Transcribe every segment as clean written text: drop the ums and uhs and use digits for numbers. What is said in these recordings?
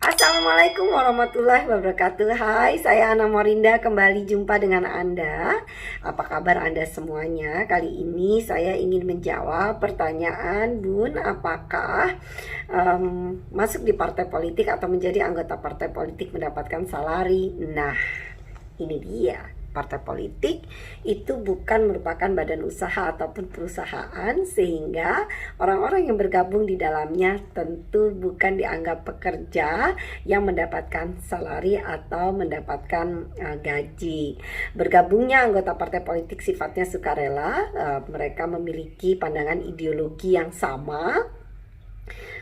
Assalamualaikum warahmatullahi wabarakatuh. Hai, saya Ana Morinda, kembali jumpa dengan Anda. Apa kabar Anda semuanya? Kali ini saya ingin menjawab pertanyaan Bun, apakah masuk di partai politik atau menjadi anggota partai politik mendapatkan salari? Nah, ini dia. Partai politik itu bukan merupakan badan usaha ataupun perusahaan, sehingga orang-orang yang bergabung di dalamnya tentu bukan dianggap pekerja yang mendapatkan salari atau mendapatkan gaji. Bergabungnya anggota partai politik sifatnya sukarela. Mereka memiliki pandangan ideologi yang sama,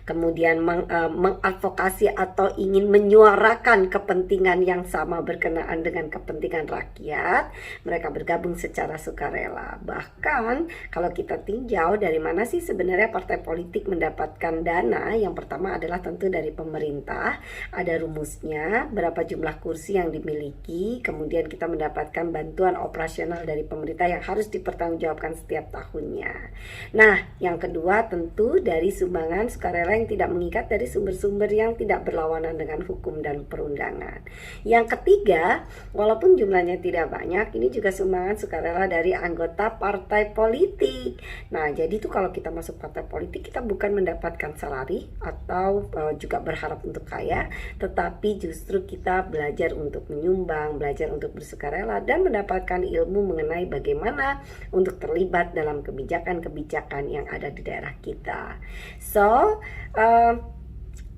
kemudian mengadvokasi atau ingin menyuarakan kepentingan yang sama berkenaan dengan kepentingan rakyat. Mereka bergabung secara sukarela. Bahkan kalau kita tinjau dari mana sih sebenarnya partai politik mendapatkan dana, yang pertama adalah tentu dari pemerintah. Ada rumusnya, berapa jumlah kursi yang dimiliki, kemudian kita mendapatkan bantuan operasional dari pemerintah yang harus dipertanggungjawabkan setiap tahunnya. Nah, yang kedua tentu dari sumbangan sukarela yang tidak mengikat dari sumber-sumber yang tidak berlawanan dengan hukum dan perundangan. Yang ketiga, walaupun jumlahnya tidak banyak, ini juga sumbangan sukarela dari anggota partai politik. Nah, jadi itu kalau kita masuk partai politik, kita bukan mendapatkan salari atau juga berharap untuk kaya, tetapi justru kita belajar untuk menyumbang, belajar untuk bersukarela, dan mendapatkan ilmu mengenai bagaimana untuk terlibat dalam kebijakan-kebijakan yang ada di daerah kita. So,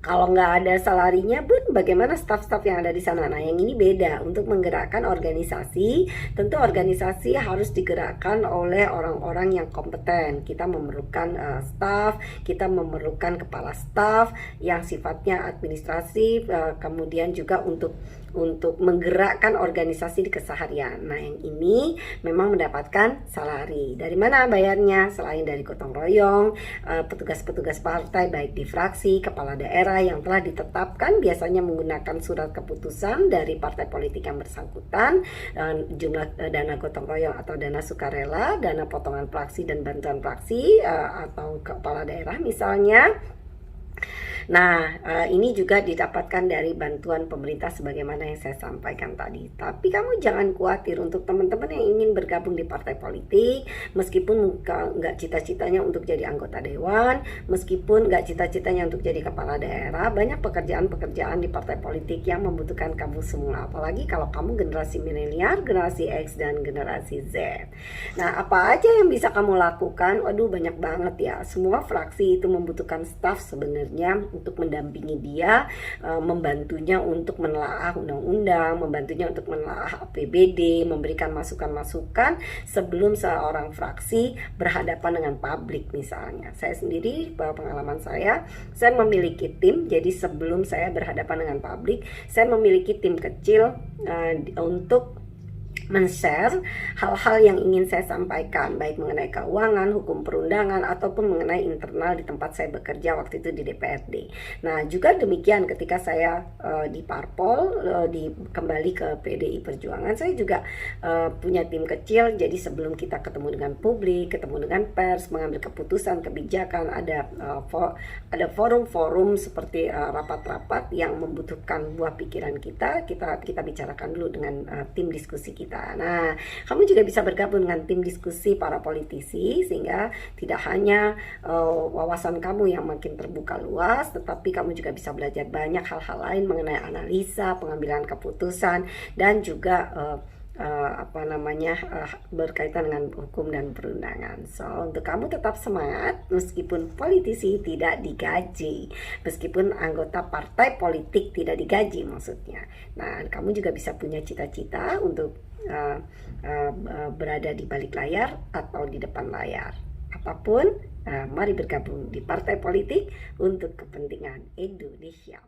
kalau nggak ada salarinya, Bun, bagaimana staf-staf yang ada di sana? Nah, yang ini beda. Untuk menggerakkan organisasi, tentu organisasi harus digerakkan oleh orang-orang yang kompeten. Kita memerlukan staf, kita memerlukan kepala staf yang sifatnya administrasi, kemudian juga untuk menggerakkan organisasi di keseharian. Nah, yang ini memang mendapatkan salari. Dari mana bayarnya? Selain dari gotong royong, petugas-petugas partai baik di fraksi, kepala daerah yang telah ditetapkan biasanya menggunakan surat keputusan dari partai politik yang bersangkutan, jumlah dana gotong royong atau dana sukarela, dana potongan fraksi dan bantuan fraksi atau kepala daerah misalnya. Nah, ini juga didapatkan dari bantuan pemerintah sebagaimana yang saya sampaikan tadi. Tapi kamu jangan khawatir untuk teman-teman yang ingin bergabung di partai politik, meskipun nggak cita-citanya untuk jadi anggota dewan, meskipun nggak cita-citanya untuk jadi kepala daerah, banyak pekerjaan-pekerjaan di partai politik yang membutuhkan kamu semua. Apalagi kalau kamu generasi milenial, generasi X, dan generasi Z. Nah, apa aja yang bisa kamu lakukan? Waduh, banyak banget ya. Semua fraksi itu membutuhkan staf sebenarnya untuk mendampingi dia, membantunya untuk menelaah undang-undang, membantunya untuk menelaah APBD, memberikan masukan-masukan sebelum seorang fraksi berhadapan dengan publik misalnya. Saya sendiri, pengalaman saya memiliki tim, jadi sebelum saya berhadapan dengan publik, saya memiliki tim kecil untuk men-share hal-hal yang ingin saya sampaikan, baik mengenai keuangan, hukum perundangan, ataupun mengenai internal di tempat saya bekerja waktu itu di DPRD. Nah, juga demikian ketika saya di Parpol, kembali ke PDI Perjuangan, saya juga punya tim kecil. Jadi sebelum kita ketemu dengan publik, ketemu dengan pers, mengambil keputusan kebijakan, ada forum-forum seperti rapat-rapat yang membutuhkan buah pikiran kita bicarakan dulu dengan tim diskusi kita. Nah, kamu juga bisa bergabung dengan tim diskusi para politisi, sehingga tidak hanya wawasan kamu yang makin terbuka luas, tetapi kamu juga bisa belajar banyak hal-hal lain mengenai analisa, pengambilan keputusan, dan juga berkaitan dengan hukum dan perundangan. So, untuk kamu tetap semangat meskipun politisi tidak digaji, meskipun anggota partai politik tidak digaji maksudnya. Nah, kamu juga bisa punya cita-cita untuk berada di balik layar atau di depan layar. Apapun, mari bergabung di partai politik untuk kepentingan Indonesia.